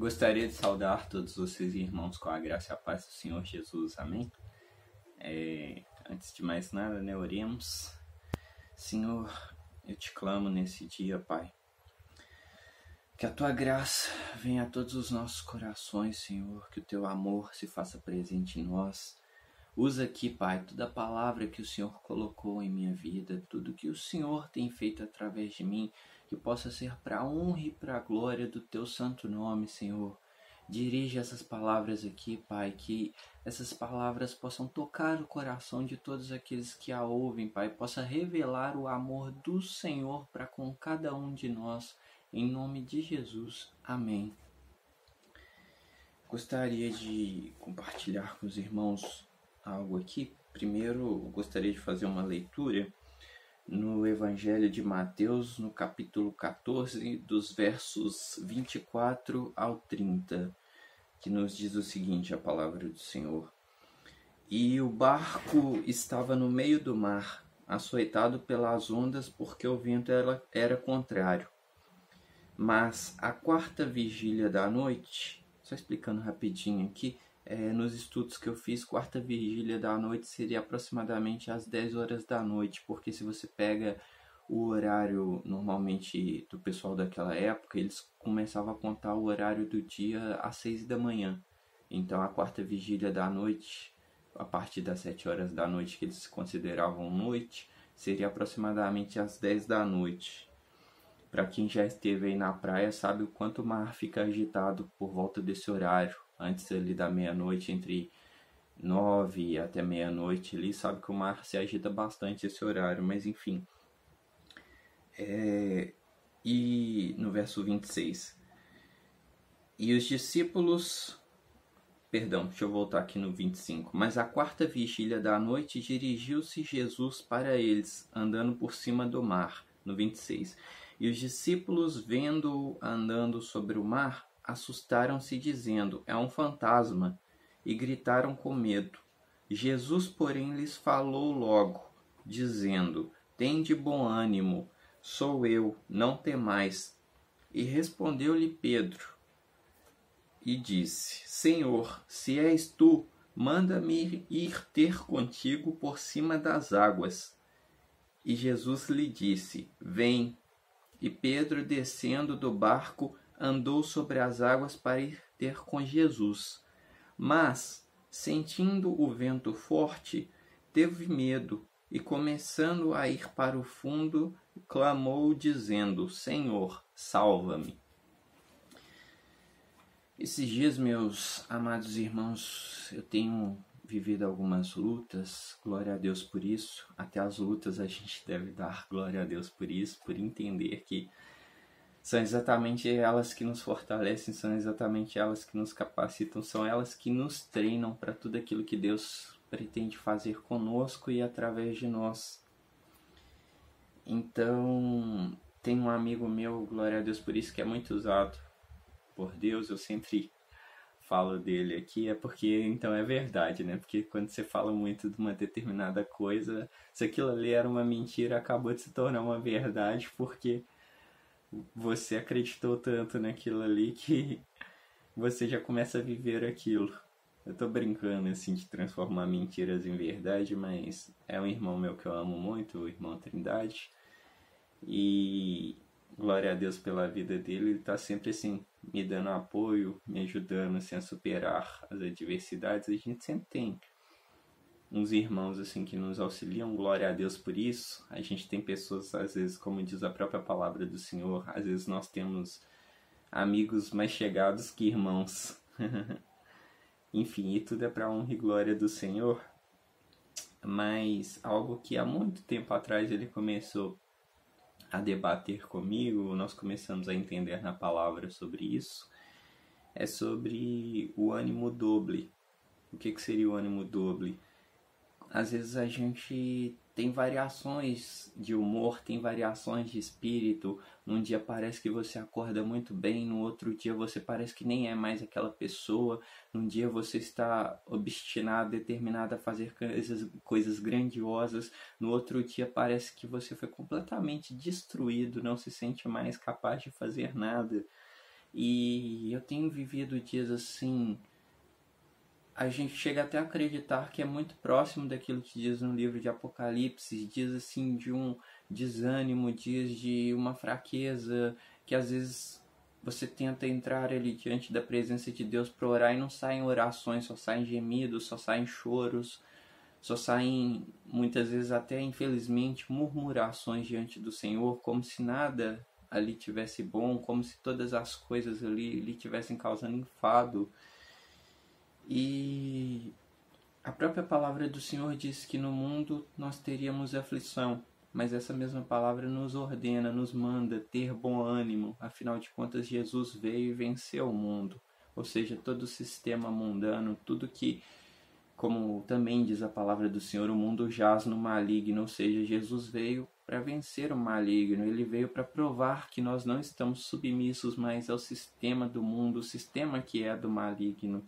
Gostaria de saudar todos vocês, irmãos, com a graça e a paz do Senhor Jesus. Amém? Antes de mais nada, oremos. Senhor, eu te clamo nesse dia, Pai. Que a Tua graça venha a todos os nossos corações, Senhor. Que o Teu amor se faça presente em nós. Usa aqui, Pai, toda a palavra que o Senhor colocou em minha vida, tudo que o Senhor tem feito através de mim, que possa ser para a honra e para a glória do Teu santo nome, Senhor. Dirige essas palavras aqui, Pai, que essas palavras possam tocar o coração de todos aqueles que a ouvem, Pai, possa revelar o amor do Senhor para com cada um de nós, em nome de Jesus. Amém. Gostaria de compartilhar com os irmãos algo aqui. Primeiro, gostaria de fazer uma leitura no Evangelho de Mateus, no capítulo 14, dos versos 24 ao 30, que nos diz o seguinte, a palavra do Senhor. E o barco estava no meio do mar, açoitado pelas ondas, porque o vento era contrário. Mas à quarta vigília da noite, só explicando rapidinho aqui, nos estudos que eu fiz, quarta vigília da noite seria aproximadamente às 10 horas da noite, porque se você pega o horário normalmente do pessoal daquela época, eles começavam a contar o horário do dia às 6 da manhã. Então a quarta vigília da noite, a partir das 7 horas da noite, que eles consideravam noite, seria aproximadamente às 10 da noite. Para quem já esteve aí na praia, sabe o quanto o mar fica agitado por volta desse horário. Antes ali da meia-noite, entre 9 até meia-noite ali, sabe que o mar se agita bastante esse horário, mas enfim. E no verso 26. E os discípulos... Perdão, deixa eu voltar aqui no 25. Mas à quarta vigília da noite dirigiu-se Jesus para eles, andando por cima do mar. No 26. E os discípulos, vendo-o andando sobre o mar, assustaram-se, dizendo, é um fantasma, e gritaram com medo. Jesus, porém, lhes falou logo, dizendo, tende bom ânimo, sou eu, não temais. E respondeu-lhe Pedro, e disse, Senhor, se és tu, manda-me ir ter contigo por cima das águas. E Jesus lhe disse, vem. E Pedro, descendo do barco, andou sobre as águas para ir ter com Jesus. Mas, sentindo o vento forte, teve medo e, começando a ir para o fundo, clamou, dizendo, Senhor, salva-me. Esses dias, meus amados irmãos, eu tenho vivido algumas lutas, glória a Deus por isso. Até as lutas a gente deve dar glória a Deus por isso, por entender que são exatamente elas que nos fortalecem, são exatamente elas que nos capacitam, são elas que nos treinam para tudo aquilo que Deus pretende fazer conosco e através de nós. Então, tem um amigo meu, glória a Deus por isso, que é muito usado por Deus. Eu sempre falo dele aqui, é porque então é verdade, né? Porque quando você fala muito de uma determinada coisa, se aquilo ali era uma mentira, acabou de se tornar uma verdade, porque você acreditou tanto naquilo ali que você já começa a viver aquilo. Eu tô brincando assim de transformar mentiras em verdade, mas é um irmão meu que eu amo muito, o irmão Trindade, e glória a Deus pela vida dele, ele tá sempre assim me dando apoio, me ajudando assim, a superar as adversidades. A gente sempre tem uns irmãos assim que nos auxiliam, glória a Deus por isso. A gente tem pessoas, às vezes, como diz a própria palavra do Senhor, às vezes nós temos amigos mais chegados que irmãos. Enfim, e tudo é para honra e glória do Senhor. Mas algo que há muito tempo atrás ele começou a debater comigo, nós começamos a entender na palavra sobre isso, é sobre o ânimo doble. O que seria o ânimo doble? Às vezes a gente tem variações de humor, tem variações de espírito. Num dia parece que você acorda muito bem, no outro dia você parece que nem é mais aquela pessoa. Num dia você está obstinado, determinado a fazer coisas grandiosas. No outro dia parece que você foi completamente destruído, não se sente mais capaz de fazer nada. E eu tenho vivido dias assim, a gente chega até a acreditar que é muito próximo daquilo que diz no livro de Apocalipse, dias assim de um desânimo, dias de uma fraqueza, que às vezes você tenta entrar ali diante da presença de Deus para orar e não saem orações, só saem gemidos, só saem choros, só saem muitas vezes até infelizmente murmurações diante do Senhor, como se nada ali tivesse bom, como se todas as coisas ali lhe tivessem causando enfado. E a própria palavra do Senhor diz que no mundo nós teríamos aflição, mas essa mesma palavra nos ordena, nos manda ter bom ânimo. Afinal de contas, Jesus veio e venceu o mundo. Ou seja, todo o sistema mundano, tudo que, como também diz a palavra do Senhor, o mundo jaz no maligno. Ou seja, Jesus veio para vencer o maligno. Ele veio para provar que nós não estamos submissos mais ao sistema do mundo, o sistema que é do maligno.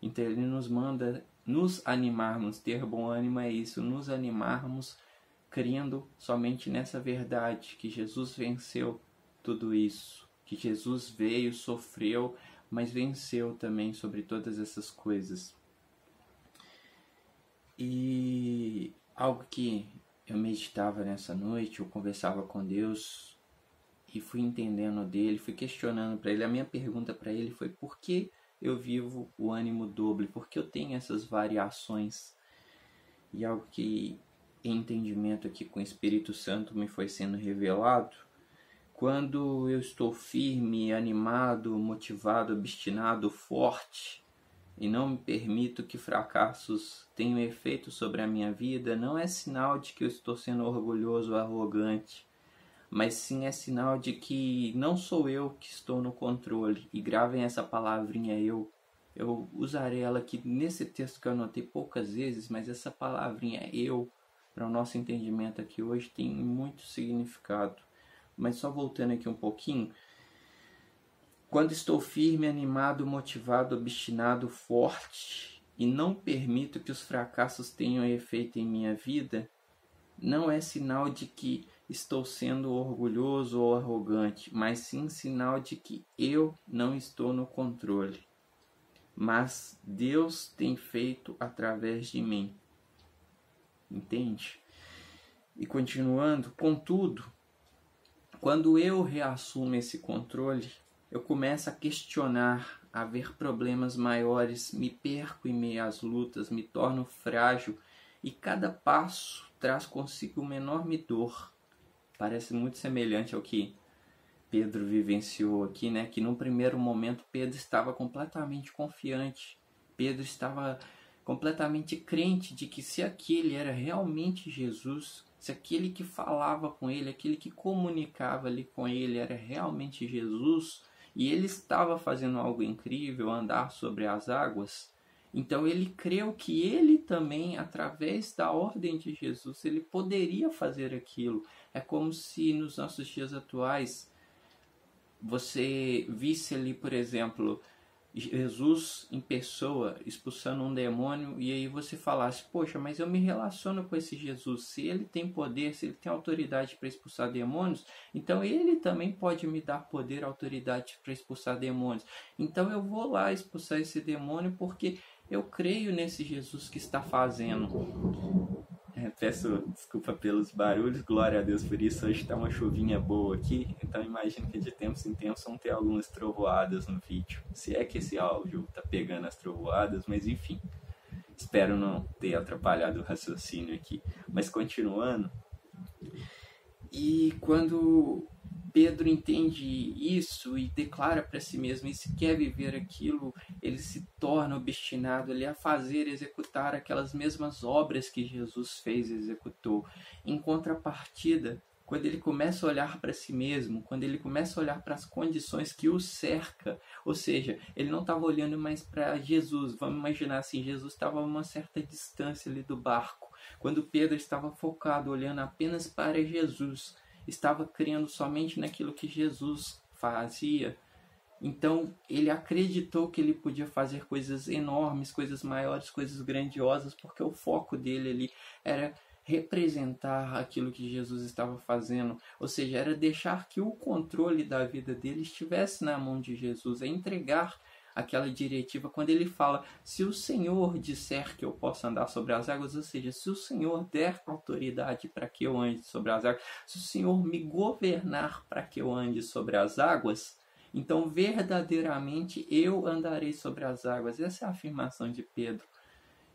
Então ele nos manda nos animarmos, ter bom ânimo é isso, nos animarmos crendo somente nessa verdade, que Jesus venceu tudo isso, que Jesus veio, sofreu, mas venceu também sobre todas essas coisas. E algo que eu meditava nessa noite, eu conversava com Deus e fui entendendo dele, fui questionando para ele, a minha pergunta para ele foi: por que eu vivo o ânimo doble? Porque eu tenho essas variações. E algo que em entendimento aqui com o Espírito Santo me foi sendo revelado: quando eu estou firme, animado, motivado, obstinado, forte, e não me permito que fracassos tenham efeito sobre a minha vida, não é sinal de que eu estou sendo orgulhoso ou arrogante, mas sim é sinal de que não sou eu que estou no controle. E gravem essa palavrinha eu usarei ela aqui nesse texto que eu anotei poucas vezes, mas essa palavrinha eu, para o nosso entendimento aqui hoje, tem muito significado. Mas só voltando aqui um pouquinho, quando estou firme, animado, motivado, obstinado, forte, e não permito que os fracassos tenham efeito em minha vida, não é sinal de que estou sendo orgulhoso ou arrogante, mas sim sinal de que eu não estou no controle. Mas Deus tem feito através de mim. Entende? E continuando, contudo, quando eu reassumo esse controle, eu começo a questionar, a ver problemas maiores, me perco em meio às lutas, me torno frágil e cada passo traz consigo uma enorme dor. Parece muito semelhante ao que Pedro vivenciou aqui, né? Que num primeiro momento Pedro estava completamente confiante. Pedro estava completamente crente de que se aquele era realmente Jesus, se aquele que falava com ele, aquele que comunicava ali com ele era realmente Jesus, e ele estava fazendo algo incrível, andar sobre as águas, então ele creu que ele também, através da ordem de Jesus, ele poderia fazer aquilo. É como se nos nossos dias atuais você visse ali, por exemplo, Jesus em pessoa expulsando um demônio, e aí você falasse: poxa, mas eu me relaciono com esse Jesus, se ele tem poder, se ele tem autoridade para expulsar demônios, então ele também pode me dar poder, autoridade para expulsar demônios, então eu vou lá expulsar esse demônio porque eu creio nesse Jesus que está fazendo. Peço desculpa pelos barulhos, glória a Deus por isso. Hoje está uma chuvinha boa aqui, então imagino que de tempos em tempos vão ter algumas trovoadas no vídeo. Se é que esse áudio está pegando as trovoadas, mas enfim, espero não ter atrapalhado o raciocínio aqui. Mas continuando, e quando Pedro entende isso e declara para si mesmo e se quer viver aquilo, ele se torna obstinado ali a fazer, executar aquelas mesmas obras que Jesus fez e executou. Em contrapartida, quando ele começa a olhar para si mesmo, quando ele começa a olhar para as condições que o cerca, ou seja, ele não estava olhando mais para Jesus, vamos imaginar assim, Jesus estava a uma certa distância ali do barco, quando Pedro estava focado, olhando apenas para Jesus, estava crendo somente naquilo que Jesus fazia, então ele acreditou que ele podia fazer coisas enormes, coisas maiores, coisas grandiosas, porque o foco dele ali era representar aquilo que Jesus estava fazendo, ou seja, era deixar que o controle da vida dele estivesse na mão de Jesus, é entregar aquela diretiva quando ele fala: se o Senhor disser que eu posso andar sobre as águas, ou seja, se o Senhor der autoridade para que eu ande sobre as águas, se o Senhor me governar para que eu ande sobre as águas, então verdadeiramente eu andarei sobre as águas. Essa é a afirmação de Pedro.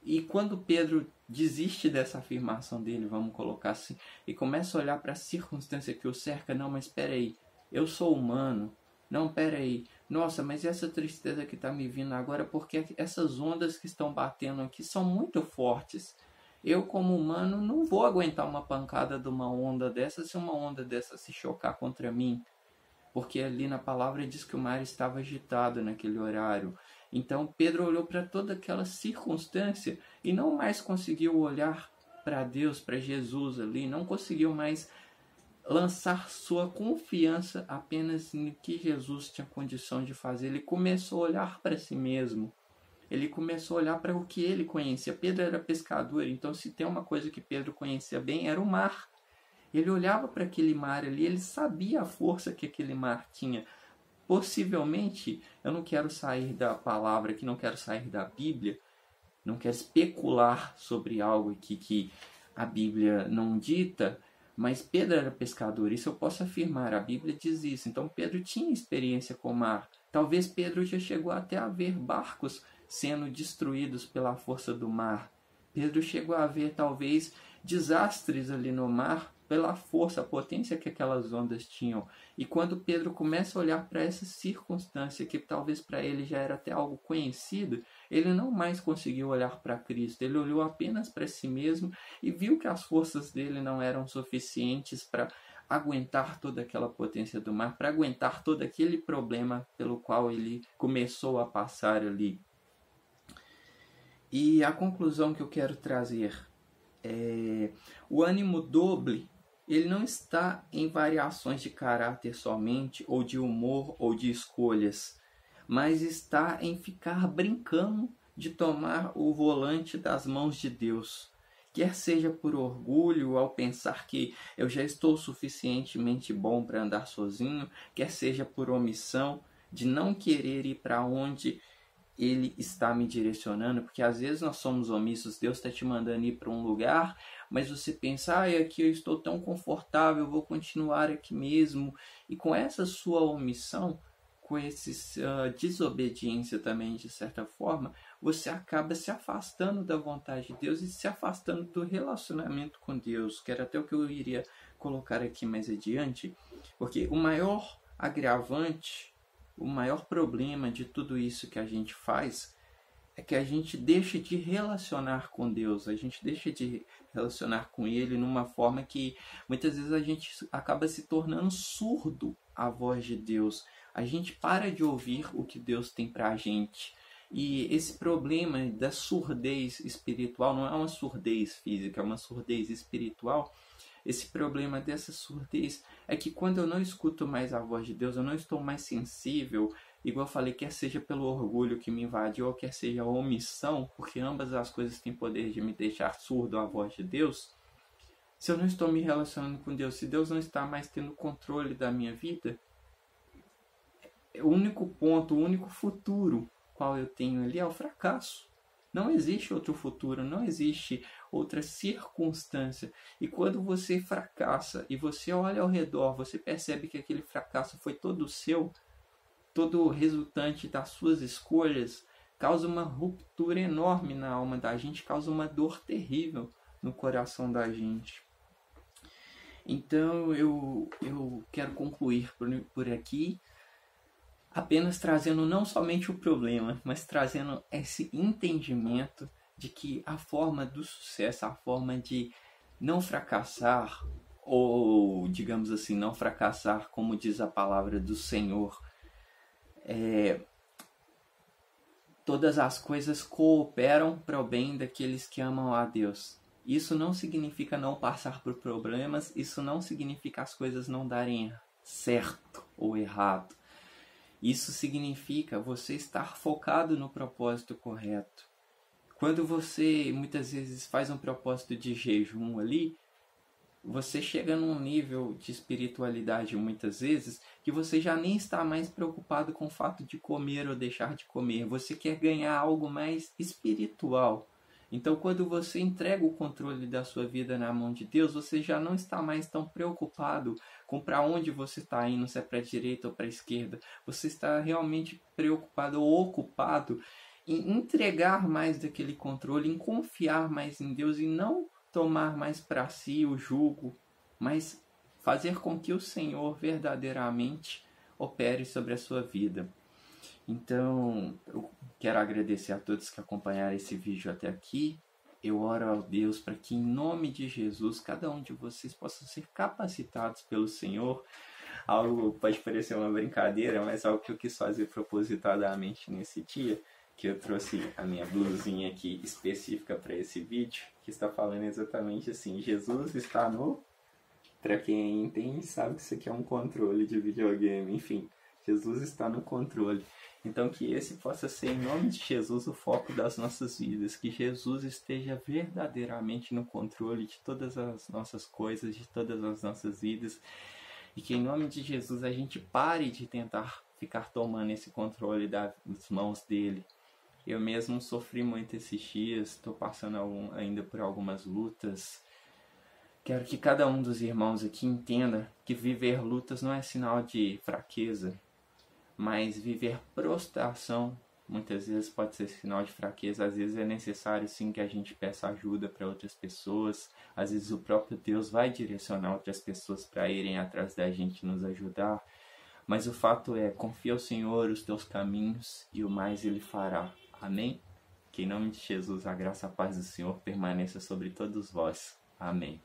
E quando Pedro desiste dessa afirmação dele, vamos colocar assim, e começa a olhar para a circunstância que o cerca: não, mas espera aí, eu sou humano. Não, espera aí, nossa, mas essa tristeza que está me vindo agora, porque essas ondas que estão batendo aqui são muito fortes. Eu, como humano, não vou aguentar uma pancada de uma onda dessa se uma onda dessa se chocar contra mim. Porque ali na palavra diz que o mar estava agitado naquele horário. Então Pedro olhou para toda aquela circunstância e não mais conseguiu olhar para Deus, para Jesus ali, não conseguiu mais lançar sua confiança apenas no que Jesus tinha condição de fazer. Ele começou a olhar para si mesmo. Ele começou a olhar para o que ele conhecia. Pedro era pescador, então se tem uma coisa que Pedro conhecia bem, era o mar. Ele olhava para aquele mar ali, ele sabia a força que aquele mar tinha. Possivelmente, eu não quero sair da palavra aqui, não quero sair da Bíblia, não quero especular sobre algo aqui que a Bíblia não dita, mas Pedro era pescador, isso eu posso afirmar, a Bíblia diz isso. Então Pedro tinha experiência com o mar. Talvez Pedro já chegou até a ver barcos sendo destruídos pela força do mar. Pedro chegou a ver talvez desastres ali no mar pela força, a potência que aquelas ondas tinham. E quando Pedro começa a olhar para essa circunstância, que talvez para ele já era até algo conhecido, ele não mais conseguiu olhar para Cristo. Ele olhou apenas para si mesmo e viu que as forças dele não eram suficientes para aguentar toda aquela potência do mar, para aguentar todo aquele problema pelo qual ele começou a passar ali. E a conclusão que eu quero trazer é: o ânimo doble, ele não está em variações de caráter somente, ou de humor, ou de escolhas, mas está em ficar brincando de tomar o volante das mãos de Deus. Quer seja por orgulho ao pensar que eu já estou suficientemente bom para andar sozinho, quer seja por omissão de não querer ir para onde Ele está me direcionando, porque às vezes nós somos omissos, Deus está te mandando ir para um lugar, mas você pensa: aqui eu estou tão confortável, vou continuar aqui mesmo. E com essa sua omissão, com essa desobediência também, de certa forma, você acaba se afastando da vontade de Deus e se afastando do relacionamento com Deus, que era até o que eu iria colocar aqui mais adiante, porque o maior agravante, o maior problema de tudo isso que a gente faz é que a gente deixa de relacionar com Deus, a gente deixa de relacionar com Ele numa forma que muitas vezes a gente acaba se tornando surdo à voz de Deus. A gente para de ouvir o que Deus tem para a gente. E esse problema da surdez espiritual não é uma surdez física, é uma surdez espiritual. Esse problema dessa surdez é que quando eu não escuto mais a voz de Deus, eu não estou mais sensível, igual eu falei, quer seja pelo orgulho que me invadiu, ou quer seja a omissão, porque ambas as coisas têm poder de me deixar surdo à voz de Deus. Se eu não estou me relacionando com Deus, se Deus não está mais tendo controle da minha vida, o único ponto, o único futuro qual eu tenho ali é o fracasso. Não existe outro futuro, não existe outra circunstância. E quando você fracassa e você olha ao redor, você percebe que aquele fracasso foi todo seu, todo resultante das suas escolhas, causa uma ruptura enorme na alma da gente, causa uma dor terrível no coração da gente. Então eu quero concluir por aqui, apenas trazendo não somente o problema, mas trazendo esse entendimento de que a forma do sucesso, a forma de não fracassar, ou digamos assim, não fracassar como diz a palavra do Senhor, todas as coisas cooperam para o bem daqueles que amam a Deus. Isso não significa não passar por problemas, isso não significa as coisas não darem certo ou errado. Isso significa você estar focado no propósito correto. Quando você muitas vezes faz um propósito de jejum ali, você chega num nível de espiritualidade muitas vezes que você já nem está mais preocupado com o fato de comer ou deixar de comer. Você quer ganhar algo mais espiritual. Então, quando você entrega o controle da sua vida na mão de Deus, você já não está mais tão preocupado com para onde você está indo, se é para a direita ou para a esquerda. Você está realmente preocupado ou ocupado em entregar mais daquele controle, em confiar mais em Deus e não tomar mais para si o jugo, mas fazer com que o Senhor verdadeiramente opere sobre a sua vida. Então, eu quero agradecer a todos que acompanharam esse vídeo até aqui. Eu oro ao Deus para que, em nome de Jesus, cada um de vocês possa ser capacitados pelo Senhor. Algo pode parecer uma brincadeira, mas algo que eu quis fazer propositadamente nesse dia, que eu trouxe a minha blusinha aqui específica para esse vídeo, que está falando exatamente assim: Jesus está no... Para quem entende, sabe que isso aqui é um controle de videogame. Enfim, Jesus está no controle. Então que esse possa ser, em nome de Jesus, o foco das nossas vidas. Que Jesus esteja verdadeiramente no controle de todas as nossas coisas, de todas as nossas vidas. E que, em nome de Jesus, a gente pare de tentar ficar tomando esse controle das mãos dele. Eu mesmo sofri muito esses dias, estou passando ainda por algumas lutas. Quero que cada um dos irmãos aqui entenda que viver lutas não é sinal de fraqueza, mas viver prostração muitas vezes pode ser sinal de fraqueza. Às vezes é necessário sim que a gente peça ajuda para outras pessoas. Às vezes o próprio Deus vai direcionar outras pessoas para irem atrás da gente, nos ajudar. Mas o fato é, confia ao Senhor os teus caminhos e o mais Ele fará. Amém? Que em nome de Jesus a graça e a paz do Senhor permaneça sobre todos vós. Amém.